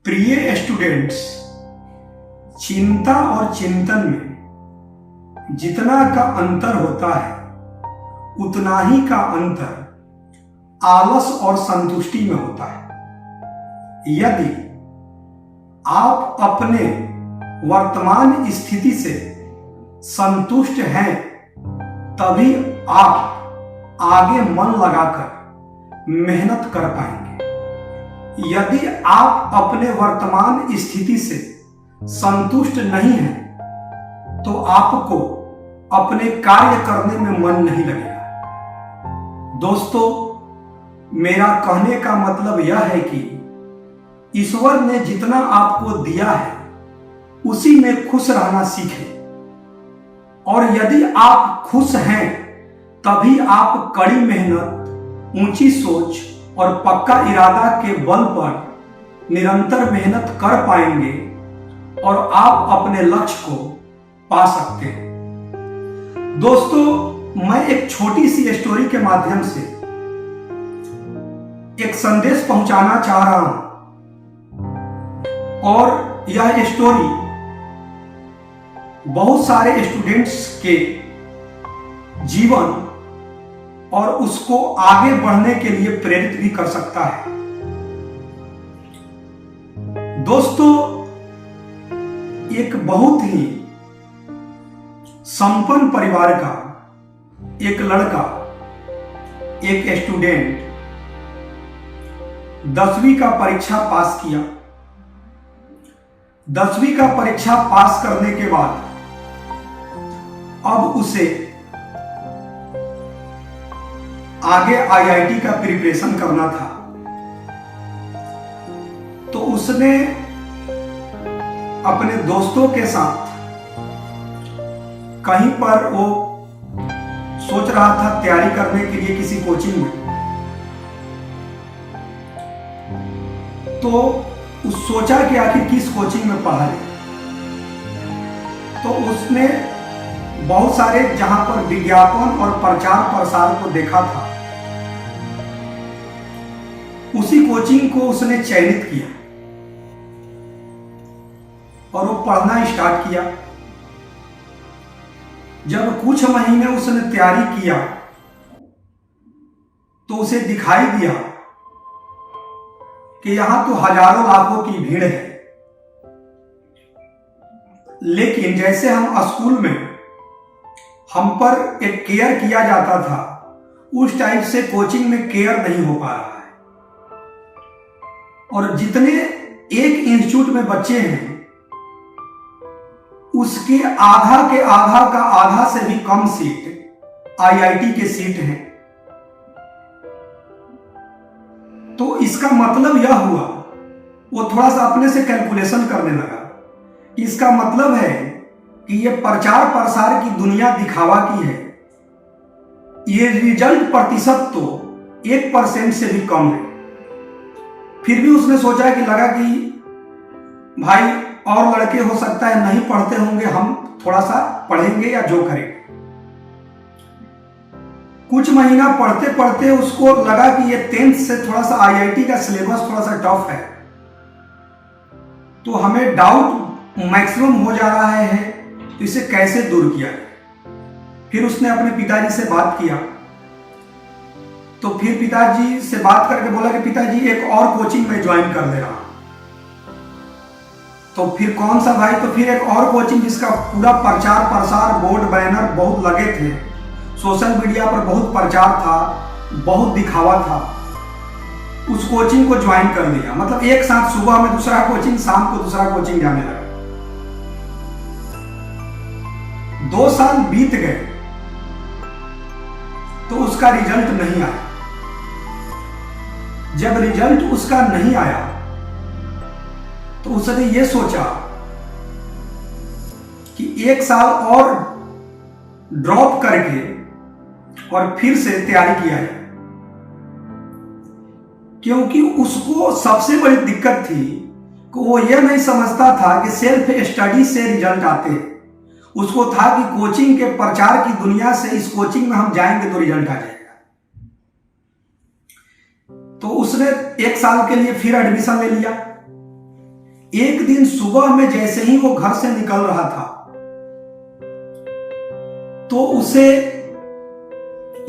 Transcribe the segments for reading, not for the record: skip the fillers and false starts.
प्रिय स्टूडेंट्स, चिंता और चिंतन में जितना का अंतर होता है उतना ही का अंतर आलस और संतुष्टि में होता है। यदि आप अपने वर्तमान स्थिति से संतुष्ट हैं तभी आप आगे मन लगाकर मेहनत कर पाएंगे। यदि आप अपने वर्तमान स्थिति से संतुष्ट नहीं हैं तो आपको अपने कार्य करने में मन नहीं लगेगा। दोस्तों, मेरा कहने का मतलब यह है कि ईश्वर ने जितना आपको दिया है उसी में खुश रहना सीखें, और यदि आप खुश हैं तभी आप कड़ी मेहनत, ऊंची सोच और पक्का इरादा के बल पर निरंतर मेहनत कर पाएंगे और आप अपने लक्ष्य को पा सकते हैं। दोस्तों, मैं एक छोटी सी स्टोरी के माध्यम से एक संदेश पहुंचाना चाह रहा हूं, और यह स्टोरी बहुत सारे स्टूडेंट्स के जीवन और उसको आगे बढ़ने के लिए प्रेरित भी कर सकता है। दोस्तों, एक बहुत ही संपन्न परिवार का एक लड़का, एक स्टूडेंट 10वीं का परीक्षा पास किया। 10वीं का परीक्षा पास करने के बाद अब उसे आगे आईआईटी का प्रिपरेशन करना था। तो उसने अपने दोस्तों के साथ कहीं पर वो सोच रहा था तैयारी करने के लिए किसी कोचिंग में। तो उस सोचा कि आखिर किस कोचिंग में पढ़ा है। तो उसने बहुत सारे जहां पर विज्ञापन और प्रचार प्रसार को देखा था, उसी कोचिंग को उसने चयनित किया और वो पढ़ना स्टार्ट किया। जब कुछ महीने उसने तैयारी किया तो उसे दिखाई दिया कि यहां तो हजारों लाखों की भीड़ है, लेकिन जैसे हम स्कूल में हम पर एक केयर किया जाता था, उस टाइप से कोचिंग में केयर नहीं हो पा रहा है। और जितने एक इंस्टीट्यूट में बच्चे हैं उसके आधा के आधा का आधा से भी कम सीट आईआईटी के सीट हैं। तो इसका मतलब यह हुआ, वो थोड़ा सा अपने से कैलकुलेशन करने लगा। इसका मतलब है कि ये प्रचार प्रसार की दुनिया दिखावा की है, ये रिजल्ट प्रतिशत तो 1% से भी कम है। फिर भी उसने सोचा कि लगा कि भाई और लड़के हो सकता है नहीं पढ़ते होंगे, हम थोड़ा सा पढ़ेंगे या जो करेंगे। कुछ महीना पढ़ते पढ़ते उसको लगा कि ये 10th से थोड़ा सा आईआईटी का सिलेबस थोड़ा सा टफ है, तो हमें डाउट मैक्सिमम हो जा रहा है, तो इसे कैसे दूर किया जाए। फिर उसने अपने पिताजी से बात किया। तो फिर पिताजी से बात करके बोला कि पिताजी एक और कोचिंग में ज्वाइन कर ले रहा हूं। तो फिर कौन सा भाई? तो फिर एक और कोचिंग जिसका पूरा प्रचार प्रसार, बोर्ड बैनर बहुत लगे थे, सोशल मीडिया पर बहुत प्रचार था, बहुत दिखावा था, उस कोचिंग को ज्वाइन कर लिया। मतलब एक साथ सुबह में दूसरा कोचिंग, शाम को दूसरा कोचिंग जाने लगा। 2 साल बीत गए तो उसका रिजल्ट नहीं आया। जब रिजल्ट उसका नहीं आया तो उसने ये सोचा कि 1 साल और ड्रॉप करके और फिर से तैयारी किया जाए, क्योंकि उसको सबसे बड़ी दिक्कत थी कि वो ये नहीं समझता था कि सेल्फ स्टडी से रिजल्ट आते हैं। उसको था कि कोचिंग के प्रचार की दुनिया से इस कोचिंग में हम जाएंगे तो रिजल्ट आ जाएगा। तो उसने 1 साल के लिए फिर एडमिशन ले लिया एक दिन सुबह में जैसे ही वो घर से निकल रहा था तो उसे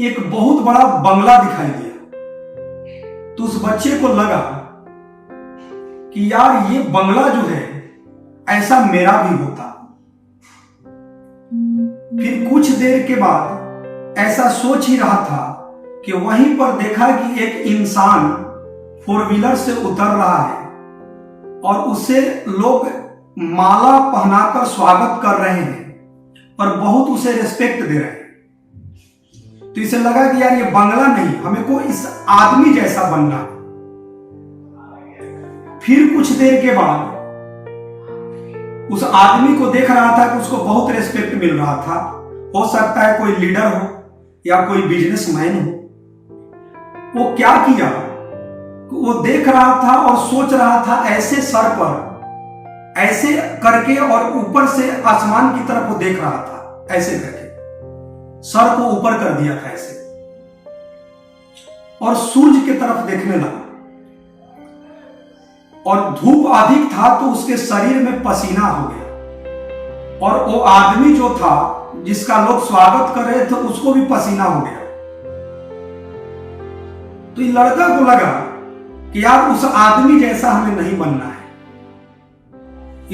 एक बहुत बड़ा बंगला दिखाई दिया। तो उस बच्चे को लगा कि यार ये बंगला जो है ऐसा मेरा भी होता। फिर कुछ देर के बाद ऐसा सोच ही रहा था कि वहीं पर देखा कि एक इंसान 4 व्हीलर से उतर रहा है और उसे लोग माला पहनाकर स्वागत कर रहे हैं और बहुत उसे रिस्पेक्ट दे रहे हैं। तो इसे लगा कि यार ये बंगला नहीं, हमें को इस आदमी जैसा बनना है। फिर कुछ देर के बाद उस आदमी को देख रहा था कि उसको बहुत रिस्पेक्ट मिल रहा था। हो सकता है कोई लीडर हो या कोई बिजनेसमैन हो। वो क्या किया, वो देख रहा था और सोच रहा था ऐसे सर पर ऐसे करके, और ऊपर से आसमान की तरफ वो देख रहा था ऐसे करके, सर को ऊपर कर दिया था ऐसे, और सूरज की तरफ देखने लगा। और धूप अधिक था तो उसके शरीर में पसीना हो गया, और वो आदमी जो था जिसका लोग स्वागत कर रहे थे उसको भी पसीना हो गया। तो ये लड़का को लगा कि यार उस आदमी जैसा हमें नहीं बनना है।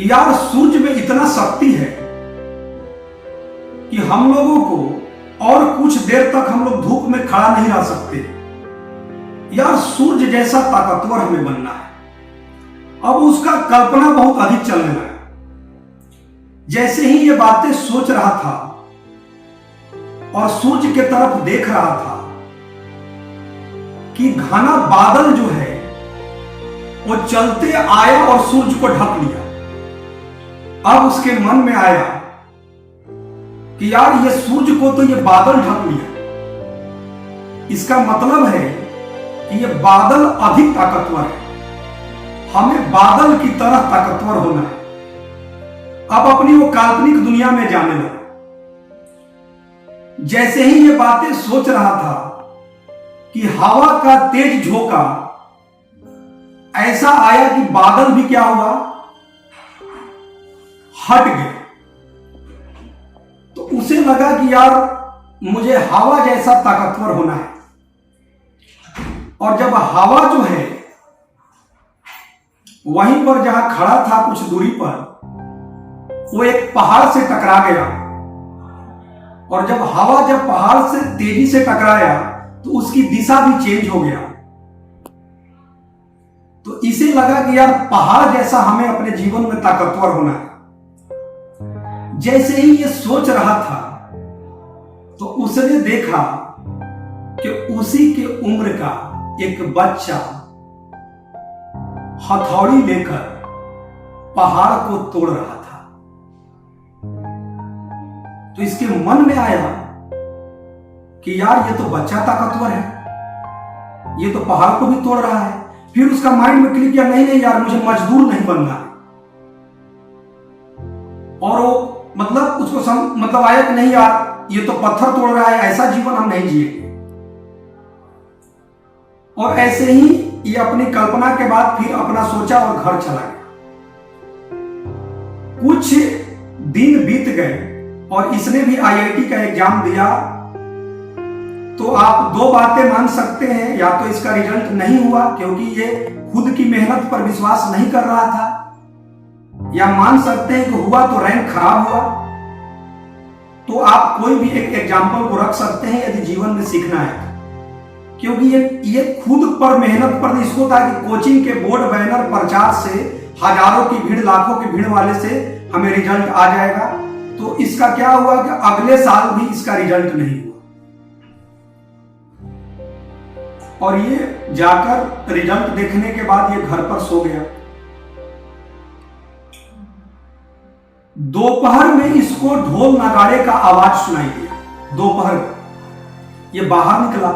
यार सूरज में इतना शक्ति है कि हम लोगों को और कुछ देर तक हम लोग धूप में खड़ा नहीं रह सकते। यार सूरज जैसा ताकतवर हमें बनना है। अब उसका कल्पना बहुत अधिक चलने लगा। जैसे ही ये बातें सोच रहा था और सूरज की तरफ देख रहा था कि घना बादल जो है वो चलते आया और सूरज को ढक लिया। अब उसके मन में आया कि यार ये सूरज को तो ये बादल ढक लिया, इसका मतलब है कि ये बादल अधिक ताकतवर है, हमें बादल की तरह ताकतवर होना है। अब अपनी वो काल्पनिक दुनिया में जाने लगा। जैसे ही ये बातें सोच रहा था कि हवा का तेज झोंका ऐसा आया कि बादल भी क्या हुआ, हट गए। तो उसे लगा कि यार मुझे हवा जैसा ताकतवर होना है। और जब हवा जो है वहीं पर जहां खड़ा था कुछ दूरी पर, वो एक पहाड़ से टकरा गया। और जब हवा जब पहाड़ से तेजी से टकराया तो उसकी दिशा भी चेंज हो गया। तो इसे लगा कि यार पहाड़ जैसा हमें अपने जीवन में ताकतवर होना है। जैसे ही ये सोच रहा था तो उसने देखा कि उसी के उम्र का एक बच्चा हथौड़ी लेकर पहाड़ को तोड़ रहा था। तो इसके मन में आया कि यार ये तो बच्चा ताकतवर है, ये तो पहाड़ को भी तोड़ रहा है। फिर उसका माइंड में क्लिक किया, नहीं नहीं यार मुझे मजदूर नहीं बनना है। और वो मतलब उसको मतलब आया कि नहीं यार ये तो पत्थर तोड़ रहा है, ऐसा जीवन हम नहीं जिएंगे। और ऐसे ही ये अपनी कल्पना के बाद फिर अपना सोचा और घर चला गया। कुछ दिन बीत गए और इसने भी आईआईटी का एग्जाम दिया। तो आप दो बातें मान सकते हैं, या तो इसका रिजल्ट नहीं हुआ क्योंकि ये खुद की मेहनत पर विश्वास नहीं कर रहा था, या मान सकते हैं कि हुआ तो रैंक खराब हुआ। तो आप कोई भी एक एग्जाम्पल को रख सकते हैं यदि जीवन में सीखना है, क्योंकि ये खुद पर मेहनत पर इसको था कि कोचिंग के बोर्ड बैनर प्रचार से हजारों की भीड़ लाखों की भीड़ वाले से हमें रिजल्ट आ जाएगा। तो इसका क्या हुआ कि अगले साल भी इसका रिजल्ट नहीं हुआ, और ये जाकर रिजल्ट देखने के बाद ये घर पर सो गया। दोपहर में इसको ढोल नगाड़े का आवाज सुनाई दिया। दोपहर में ये बाहर निकला,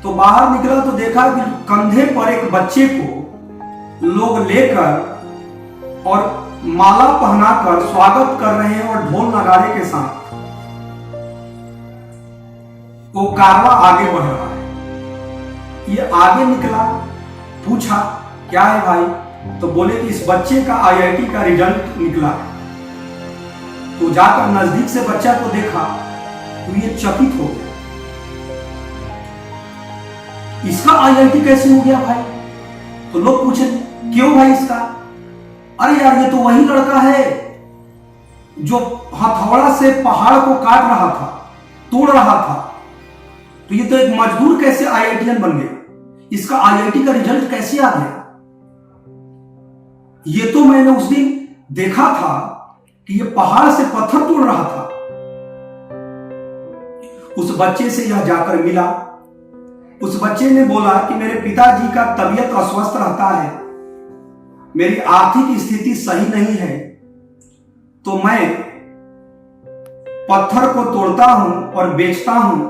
तो बाहर निकला तो देखा कि कंधे पर एक बच्चे को लोग लेकर और माला पहनाकर स्वागत कर रहे हैं, और ढोल नगाड़े के साथ वो कारवां आगे बढ़ रहा है। ये आगे निकला, पूछा क्या है भाई, तो बोले कि इस बच्चे का आईआईटी का रिजल्ट निकला। तो जाकर नजदीक से बच्चा को देखा तो ये चकित हो गया, इसका आईआईटी कैसे हो गया भाई? तो लोग पूछे क्यों भाई इसका? अरे यार ये तो वही लड़का है जो हथौड़ा से पहाड़ को काट रहा था, तोड़ रहा था। तो ये तो एक मजदूर कैसे आईआईटीएन बन गया? इसका आईआईटी का रिजल्ट कैसे आ गया? ये तो मैंने उस दिन देखा था कि ये पहाड़ से पत्थर तोड़ रहा था। उस बच्चे से यह जाकर मिला। उस बच्चे ने बोला कि मेरे पिताजी का तबीयत अस्वस्थ रहता है, मेरी आर्थिक स्थिति सही नहीं है, तो मैं पत्थर को तोड़ता हूं और बेचता हूं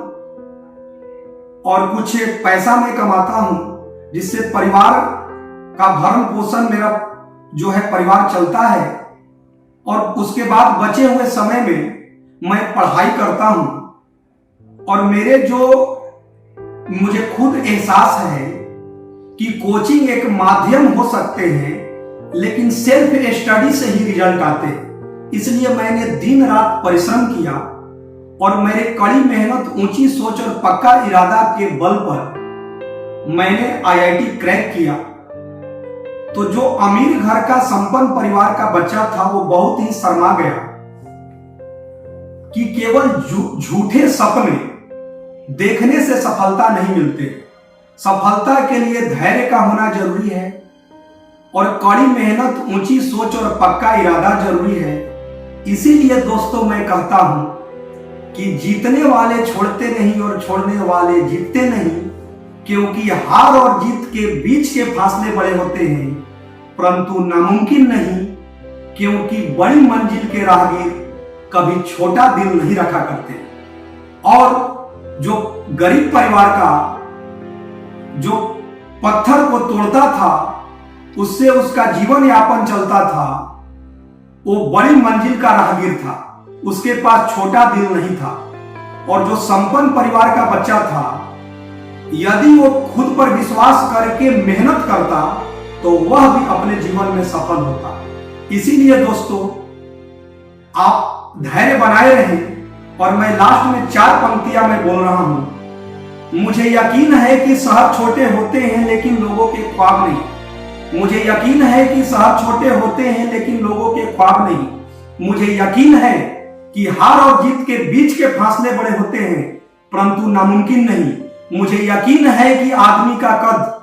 और कुछ पैसा मैं कमाता हूं, जिससे परिवार का भरण पोषण मेरा जो है परिवार चलता है, और उसके बाद बचे हुए समय में मैं पढ़ाई करता हूं। और मेरे जो मुझे खुद एहसास है कि कोचिंग एक माध्यम हो सकते हैं, लेकिन सेल्फ स्टडी से ही रिजल्ट आते हैं। इसलिए मैंने दिन रात परिश्रम किया और मेरे कड़ी मेहनत, ऊंची सोच और पक्का इरादा के बल पर मैंने आईआईटी क्रैक किया। तो जो अमीर घर का संपन्न परिवार का बच्चा था वो बहुत ही शर्मा गया कि केवल झूठे सपने देखने से सफलता नहीं मिलते। सफलता के लिए धैर्य का होना जरूरी है और कड़ी मेहनत, ऊंची सोच और पक्का इरादा जरूरी है। इसीलिए दोस्तों मैं कहता हूं कि जीतने वाले छोड़ते नहीं और छोड़ने वाले जीतते नहीं, क्योंकि हार और जीत के बीच के फासले बड़े होते हैं, परंतु नामुमकिन नहीं, क्योंकि बड़ी मंजिल के राहगीर कभी छोटा दिल नहीं रखा करते। और जो गरीब परिवार का जो पत्थर को तोड़ता था, उससे उसका जीवन यापन चलता था, वो बड़ी मंजिल का राहगीर था, उसके पास छोटा दिल नहीं था। और जो संपन्न परिवार का बच्चा था, यदि वो खुद पर विश्वास करके मेहनत करता तो वह भी अपने जीवन में सफल होता। इसीलिए दोस्तों आप धैर्य बनाए रहें। और मैं लास्ट में 4 पंक्तियां मैं बोल रहा हूं। मुझे यकीन है कि शहर छोटे होते हैं लेकिन लोगों के ख्वाब नहीं। मुझे यकीन है कि शहर छोटे होते हैं लेकिन लोगों के ख्वाब नहीं। मुझे यकीन है कि हार और जीत के बीच के फासले बड़े होते हैं, परंतु नामुमकिन नहीं। मुझे यकीन है कि आदमी का कद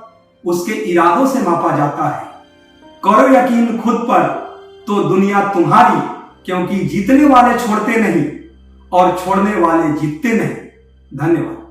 उसके इरादों से मापा जाता है। करो यकीन खुद पर तो दुनिया तुम्हारी, क्योंकि जीतने वाले छोड़ते नहीं और छोड़ने वाले जीतते नहीं। धन्यवाद।